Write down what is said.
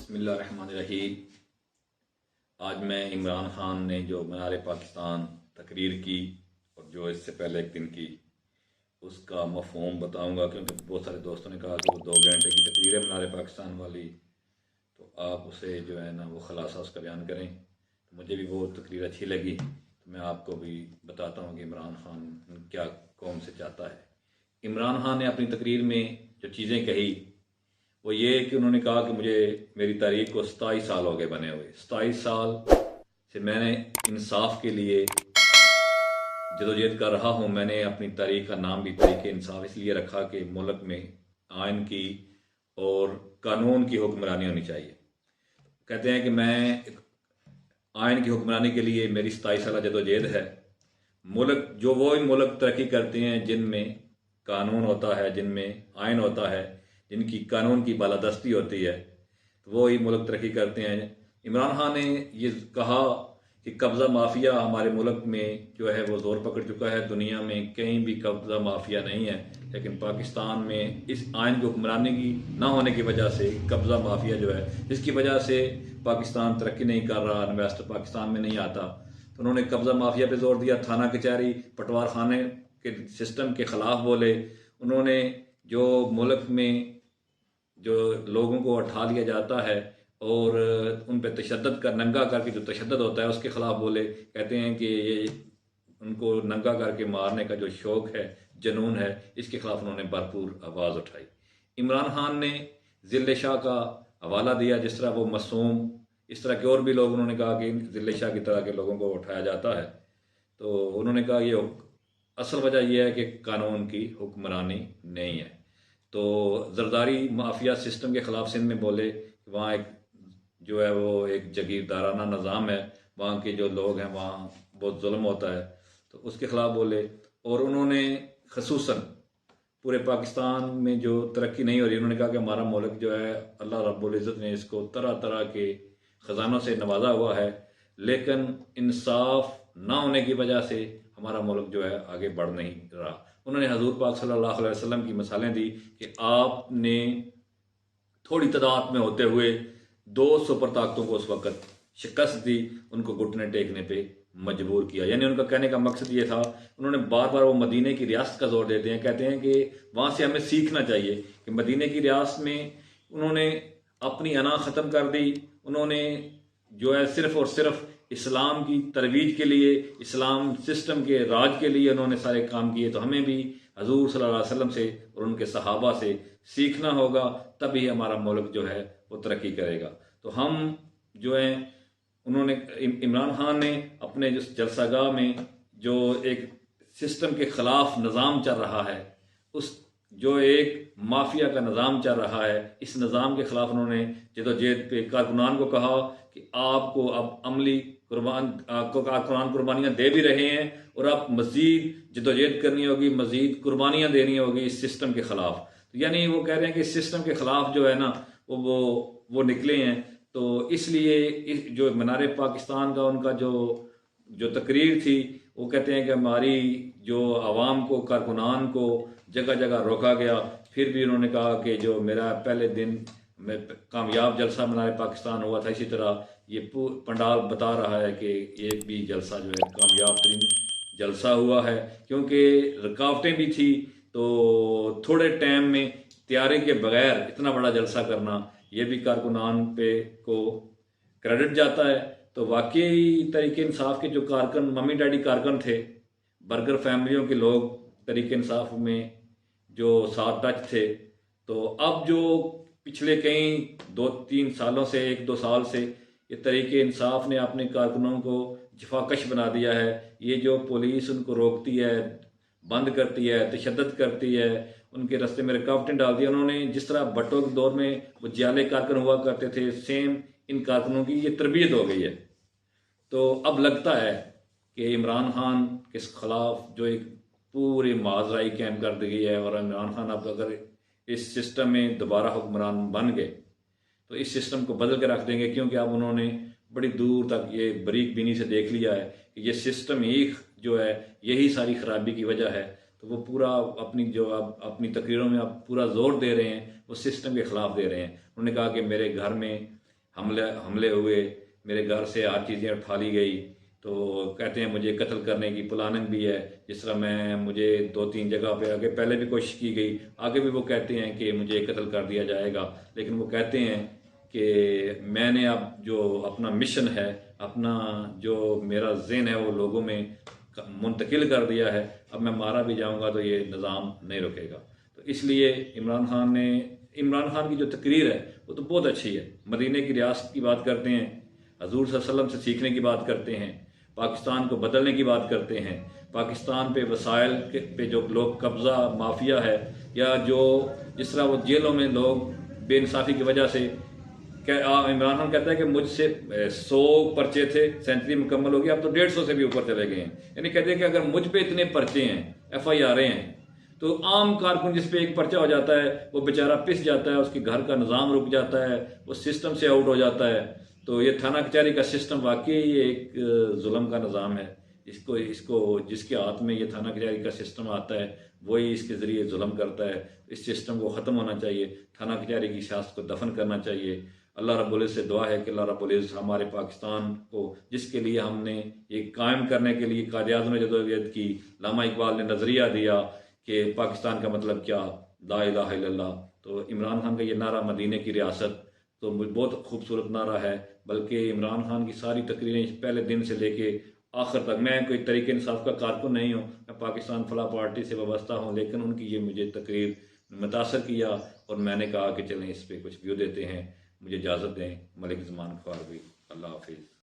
बिस्मिल्लाहिर्रहमानिर्रहीम। आज मैं इमरान खान ने जो मीनार पाकिस्तान तकरीर की और जो इससे पहले एक दिन की, उसका मफ़हूम बताऊंगा, क्योंकि बहुत सारे दोस्तों ने कहा कि वो 2 घंटे की तकरीर है मीनार पाकिस्तान वाली, तो आप उसे जो है ना वो ख़ुलासा उसका बयान करें। तो मुझे भी वो तकरीर अच्छी लगी, तो मैं आपको भी बताता हूँ कि इमरान खान क्या कौम से चाहता है। इमरान खान ने अपनी तकरीर में जो चीज़ें कही वो ये कि उन्होंने कहा कि मुझे मेरी तारीख को 27 साल हो गए बने हुए। 27 साल से मैंने इंसाफ के लिए जदोजहद कर रहा हूँ। मैंने अपनी तारीख का नाम भी तहरीक इंसाफ इसलिए रखा कि मुल्क में आइन की और कानून की हुक्मरानी होनी चाहिए। कहते हैं कि मैं आइन की हुक्मरानी के लिए मेरी 27 साल जदोजहद है। मुल्क जो वो मुल्क तरक्की करते हैं जिनमें कानून होता है, जिनमें आइन होता है, जिनकी कानून की बालादस्ती होती है, तो वो ही मुल्क तरक्की करते हैं। इमरान खान ने ये कहा कि कब्ज़ा माफिया हमारे मुल्क में जो है वो ज़ोर पकड़ चुका है। दुनिया में कहीं भी कब्ज़ा माफिया नहीं है, लेकिन पाकिस्तान में इस आइन की हुक्मरानी की ना होने की वजह से कब्ज़ा माफिया जो है, जिसकी वजह से पाकिस्तान तरक्की नहीं कर रहा, इन्वेस्टर पाकिस्तान में नहीं आता। तो उन्होंने कब्ज़ा माफिया पे जोर दिया, थाना कचहरी पटवार खाने के सिस्टम के ख़िलाफ़ बोले। उन्होंने जो मुल्क में जो लोगों को उठा लिया जाता है और उन पर तशद्दुद कर नंगा करके जो तशद्दुद होता है उसके ख़िलाफ़ बोले। कहते हैं कि ये उनको नंगा करके मारने का जो शौक़ है, जुनून है, इसके ख़िलाफ़ उन्होंने भरपूर आवाज़ उठाई। इमरान खान ने ज़िले शाह का हवाला दिया, जिस तरह वो मासूम, इस तरह के और भी लोग, उन्होंने कहा कि ज़िले शाह की तरह के लोगों को उठाया जाता है। तो उन्होंने कहा ये असल वजह यह है कि कानून की हुक्मरानी नहीं है। तो जरदारी माफिया सिस्टम के ख़िलाफ़ सिंध में बोले कि वहाँ एक जो है वो एक जगीरदाराना निज़ाम है, वहाँ के जो लोग हैं वहाँ बहुत जुल्म होता है, तो उसके ख़िलाफ़ बोले। और उन्होंने ख़ुसूसन पूरे पाकिस्तान में जो तरक्की नहीं हो रही, उन्होंने कहा कि हमारा मुल्क जो है अल्लाह रब्बुल इज़्ज़त ने इसको तरह तरह के ख़जानों से नवाजा हुआ है, लेकिन इंसाफ ना होने की वजह से हमारा मुल्क जो है आगे बढ़ नहीं रहा। उन्होंने हजूर पाक सल्लल्लाहु अलैहि वसल्लम की मिसालें दी कि आपने थोड़ी तादाद में होते हुए 2 सुपर ताकतों को उस वक़्त शिकस्त दी, उनको घुटने टेकने पे मजबूर किया। यानी उनका कहने का मकसद ये था, उन्होंने बार बार वो मदीने की रियासत का जोर देते हैं, कहते हैं कि वहाँ से हमें सीखना चाहिए कि मदीने की रियासत में उन्होंने अपनी अना ख़त्म कर दी। उन्होंने जो है सिर्फ़ और सिर्फ इस्लाम की तरवीज के लिए, इस्लाम सिस्टम के राज के लिए उन्होंने सारे काम किए। तो हमें भी हजूर सल्लल्लाहु अलैहि वसल्लम से और उनके सहाबा से सीखना होगा, तभी हमारा मुल्क जो है वो तरक्की करेगा। तो हम जो है उन्होंने इमरान खान ने अपने जो जलसागाह में जो एक सिस्टम के ख़िलाफ़ निज़ाम चल रहा है, उस जो एक माफिया का निज़ाम चल रहा है, इस निज़ाम के ख़िलाफ़ उन्होंने जदोजहद पे कारकुनान को कहा कि आपको अब अमली कारकुनान कुर्बानियाँ दे भी रहे हैं और आप मज़ीद जदोजहद करनी होगी, मज़ीद कुर्बानियाँ देनी होगी इस सिस्टम के ख़िलाफ़। तो यानी वो कह रहे हैं कि इस सिस्टम के ख़िलाफ़ जो है ना वो निकले हैं। तो इसलिए जो मीनार पाकिस्तान का उनका जो तकरीर थी, वो कहते हैं कि हमारी जो आवाम को, कारकुनान को जगह जगह रोका गया, फिर भी उन्होंने कहा कि जो मेरा पहले दिन में कामयाब जलसा मीनार पाकिस्तान हुआ था, इसी तरह ये पंडाल बता रहा है कि ये भी जलसा जो है कामयाब तरीन जलसा हुआ है। क्योंकि रुकावटें भी थी, तो थोड़े टाइम में तैयारी के बगैर इतना बड़ा जलसा करना, ये भी कारकुनान पे को क्रेडिट जाता है। तो वाकई तहरीक इंसाफ के जो कारकुन, मम्मी डैडी कारकुन थे, बर्गर फैमिलियों के लोग तहरीक इंसाफ में जो साथ टच थे, तो अब जो पिछले कई 2-3 सालों से, 1-2 साल से ये तहरीक इंसाफ ने अपने कारकुनों को जफाकश बना दिया है। ये जो पुलिस उनको रोकती है, बंद करती है, तशद्दुद करती है, उनके रास्ते में रुकावटें डाल दी। उन्होंने जिस तरह भट्टो के दौर में वो जियाले कारकुन हुआ करते थे, सेम इन कारकुनों की ये तरबियत हो गई है। तो अब लगता है कि इमरान खान के खिलाफ जो एक पूरी माजराई कैम कर दी गई है, और इमरान खान अब अगर इस सिस्टम में दोबारा हुक्मरान बन गए तो इस सिस्टम को बदल के रख देंगे। क्योंकि अब उन्होंने बड़ी दूर तक ये बारीक बीनी से देख लिया है कि ये सिस्टम ही जो है यही सारी खराबी की वजह है। तो वो पूरा अपनी तकरीरों में अब पूरा जोर दे रहे हैं, वो सिस्टम के ख़िलाफ़ दे रहे हैं। उन्होंने कहा कि मेरे घर में हमले हुए, मेरे घर से हर चीज़ें उठा ली गई। तो कहते हैं मुझे कत्ल करने की प्लानिंग भी है। जिस तरह मुझे 2-3 जगह पे आगे पहले भी कोशिश की गई, आगे भी वो कहते हैं कि मुझे कत्ल कर दिया जाएगा। लेकिन वो कहते हैं कि मैंने अब जो अपना मिशन है, अपना जो मेरा ज़हन है वो लोगों में मुंतकिल कर दिया है। अब मैं मारा भी जाऊंगा तो ये निज़ाम नहीं रुकेगा। तो इसलिए इमरान खान की जो तकरीर है वो तो बहुत अच्छी है। मदीने की रियासत की बात करते हैं, हजूर सल्लल्लाहु अलैहि वसल्लम से सीखने की बात करते हैं, पाकिस्तान को बदलने की बात करते हैं, पाकिस्तान पे वसाइल पे जो लोग कब्ज़ा माफिया है, या जो जिस तरह वो जेलों में लोग बेइंसाफ़ी की वजह से इमरान खान कहता है कि मुझसे 100 पर्चे थे, सेंचुरी मुकम्मल हो गई, अब तो 150 से भी ऊपर चले गए हैं। यानी कहते हैं कि अगर मुझ पे इतने पर्चे हैं, FIR हैं, तो आम कारकुन जिस पे एक पर्चा हो जाता है वो बेचारा पिस जाता है, उसके घर का निज़ाम रुक जाता है, वो सिस्टम से आउट हो जाता है। तो ये थाना कचहरी का सिस्टम वाकई एक जुल्म का निज़ाम है। इसको जिसके हाथ में ये थाना कचहरी का सिस्टम आता है वही इसके ज़रिए जुल्म करता है। इस सिस्टम को ख़त्म होना चाहिए, थाना कचहरी की सियासत को दफन करना चाहिए। अल्लाह रब्बुल इज़्ज़त से दुआ है कि अल्लाह रब्बुल इज़्ज़त हमारे पाकिस्तान को, जिसके लिए हमने ये कायम करने के लिए कायद-ए-आज़म ने जदोजहद की, लामा इकबाल ने नज़रिया दिया कि पाकिस्तान का मतलब क्या, ला इलाहा इल्लल्लाह। तो इमरान खान का ये नारा मदीने की रियासत तो बहुत खूबसूरत नारा है। बल्कि इमरान खान की सारी तकरीरें पहले दिन से लेके आखिर तक, मैं कोई तरीके इंसाफ का कारकुन नहीं हूँ, मैं पाकिस्तान फलाह पार्टी से वाबस्ता हूँ, लेकिन उनकी ये मुझे तकरीर मुतासर किया और मैंने कहा कि चलें इस पर कुछ व्यू देते हैं। मुझे इजाज़त दें। मलिक ज़मान ख्वारवी। अल्लाह हाफिज़।